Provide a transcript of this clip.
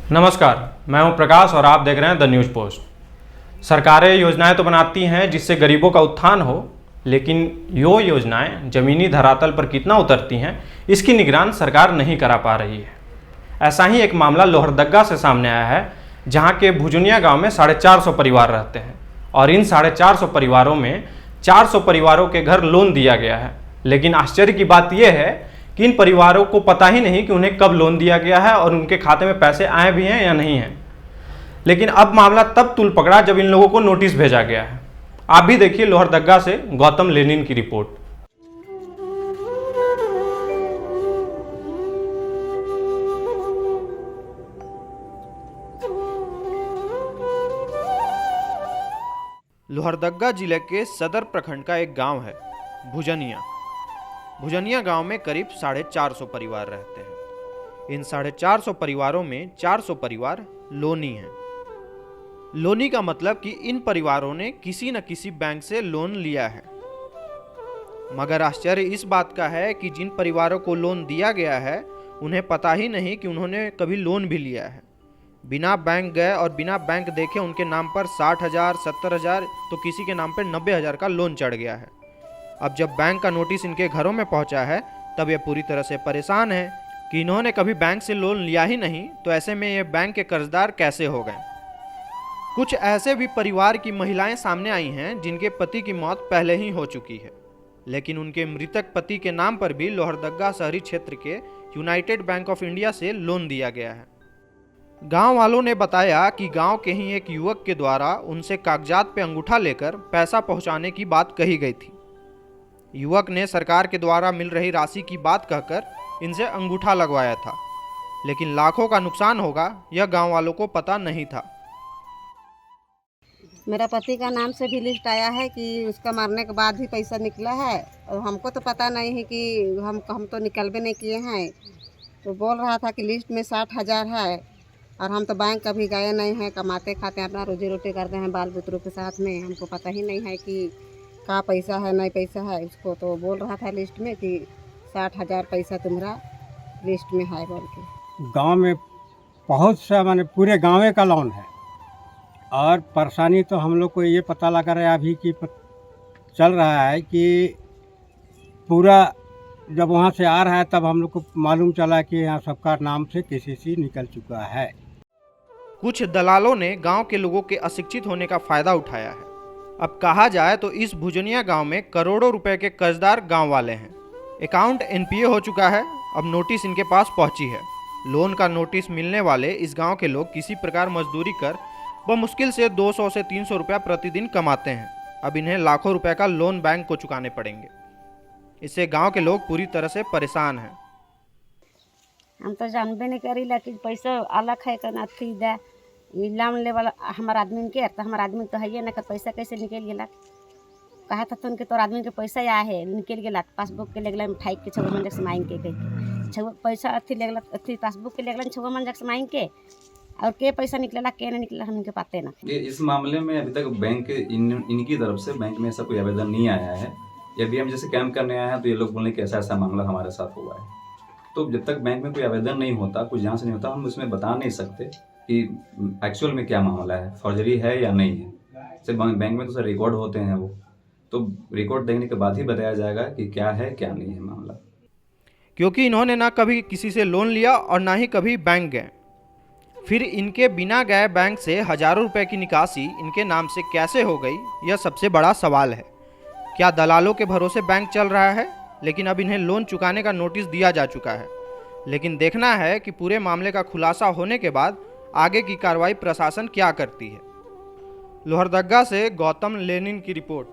नमस्कार, मैं हूं प्रकाश और आप देख रहे हैं द न्यूज़ पोस्ट। सरकारें योजनाएं तो बनाती हैं जिससे गरीबों का उत्थान हो, लेकिन यो योजनाएं ज़मीनी धरातल पर कितना उतरती हैं इसकी निगरान सरकार नहीं करा पा रही है। ऐसा ही एक मामला लोहरदग्गा से सामने आया है, जहां के भुजुनिया गांव में 450 परिवार रहते हैं और इन 450 परिवारों में 400 परिवारों के घर लोन दिया गया है। लेकिन आश्चर्य की बात यह है कि इन परिवारों को पता ही नहीं कि उन्हें कब लोन दिया गया है और उनके खाते में पैसे आए भी हैं या नहीं हैं। लेकिन अब मामला तब तूल पकड़ा जब इन लोगों को नोटिस भेजा गया है। आप भी देखिए लोहरदग्गा से गौतम लेनिन की रिपोर्ट। लोहरदग्गा जिले के सदर प्रखंड का एक गांव है भुजनिया। भुजनिया गांव में करीब 450 परिवार रहते हैं। इन 450 परिवारों में 400 परिवार लोनी हैं। लोनी का मतलब कि इन परिवारों ने किसी न किसी बैंक से लोन लिया है। मगर आश्चर्य इस बात का है कि जिन परिवारों को लोन दिया गया है उन्हें पता ही नहीं कि उन्होंने कभी लोन भी लिया है। बिना बैंक गए और बिना बैंक देखे उनके नाम पर 60,000, 70,000 तो किसी के नाम पर 90,000 का लोन चढ़ गया है। अब जब बैंक का नोटिस इनके घरों में पहुंचा है तब ये पूरी तरह से परेशान है कि इन्होंने कभी बैंक से लोन लिया ही नहीं, तो ऐसे में ये बैंक के कर्जदार कैसे हो गए। कुछ ऐसे भी परिवार की महिलाएं सामने आई हैं जिनके पति की मौत पहले ही हो चुकी है, लेकिन उनके मृतक पति के नाम पर भी लोहरदग्गा शहरी क्षेत्र के यूनाइटेड बैंक ऑफ इंडिया से लोन दिया गया है। गांव वालों ने बताया कि गांव के ही एक युवक के द्वारा उनसे कागजात पे अंगूठा लेकर पैसा पहुंचाने की बात कही गई थी। युवक ने सरकार के द्वारा मिल रही राशि की बात कहकर इनसे अंगूठा लगवाया था, लेकिन लाखों का नुकसान होगा यह गांव वालों को पता नहीं था। मेरा पति का नाम से भी लिस्ट आया है कि उसका मरने के बाद ही पैसा निकला है और हमको तो पता नहीं है कि हम तो निकलबे नहीं किए हैं। तो बोल रहा था कि लिस्ट में 60,000 है और हम तो बैंक कभी गए नहीं हैं, कमाते खाते अपना रोजी रोटी करते हैं बाल बुतरों के साथ में। हमको पता ही नहीं है कि का पैसा है नहीं पैसा है उसको। तो बोल रहा था लिस्ट में कि 60,000 पैसा तुम्हारा लिस्ट में है बोल के। गांव में बहुत सा माने पूरे गांव का लोन है और परेशानी तो हम लोग को ये पता लगा रहा है अभी कि चल रहा है कि पूरा जब वहाँ से आ रहा है तब हम लोग को मालूम चला कि यहाँ सबका नाम से केसीसी निकल चुका है। कुछ दलालों ने गांव के लोगों के अशिक्षित होने का फायदा उठाया है। अब कहा जाए तो इस भुजनिया गांव में करोड़ों रुपए के कर्जदार गांव वाले हैं। अकाउंट एनपीए हो चुका है, अब नोटिस इनके पास पहुंची है। लोन का नोटिस मिलने वाले इस गांव के लोग किसी प्रकार मजदूरी कर बमुश्किल से 200 से 300 रुपया प्रतिदिन कमाते हैं। अब इन्हें लाखों रुपए का लोन बैंक को चुकाने पड़ेंगे। इससे गांव के लोग पूरी तरह से परेशान हैं। हम तो जानबे नहीं करी ला कि पैसा अलग है कि नहीं दे लोन ले वाला हमारे आदमी के। तो हमारे आदमी तो है ये ना कि पैसा कैसे निकल गया कहा था तो उनके तोर आदमी के पैसा आया है निकल गया पासबुक के लगल मिठाई के 6 मंजक से मांग के गई पैसा अथी लगल अथी पासबुक के लगल 6 मंजक से मांग के और के पैसा निकला के नहीं निकला हम इनके पाते ना। इस मामले में अभी तक बैंक इनकी तरफ से बैंक में ऐसा कोई आवेदन नहीं आया है। यदि हम जैसे कैंप करने आए हैं तो ये लोग बोले कि ऐसा ऐसा मामला हमारे साथ हुआ है। तो जब तक बैंक में कोई आवेदन नहीं होता, कुछ जांच नहीं होता, हम उसमें बता नहीं सकते कि एक्चुअल में क्या मामला है, फर्जरी है या नहीं है। सिर्फ बैंक में तो सर रिकॉर्ड होते हैं, वो तो रिकॉर्ड देखने के बाद ही बताया जाएगा कि क्या है क्या नहीं है मामला। क्योंकि इन्होंने ना कभी किसी से लोन लिया और ना ही कभी बैंक गए। फिर इनके बिना गए बैंक से हजारों रुपए की निकासी इनके नाम से कैसे हो गई, यह सबसे बड़ा सवाल है। क्या दलालों के भरोसे बैंक चल रहा है? लेकिन अब इन्हें लोन चुकाने का नोटिस दिया जा चुका है। लेकिन देखना है कि पूरे मामले का खुलासा होने के बाद आगे की कार्रवाई प्रशासन क्या करती है। लोहरदग्गा से गौतम लेनिन की रिपोर्ट।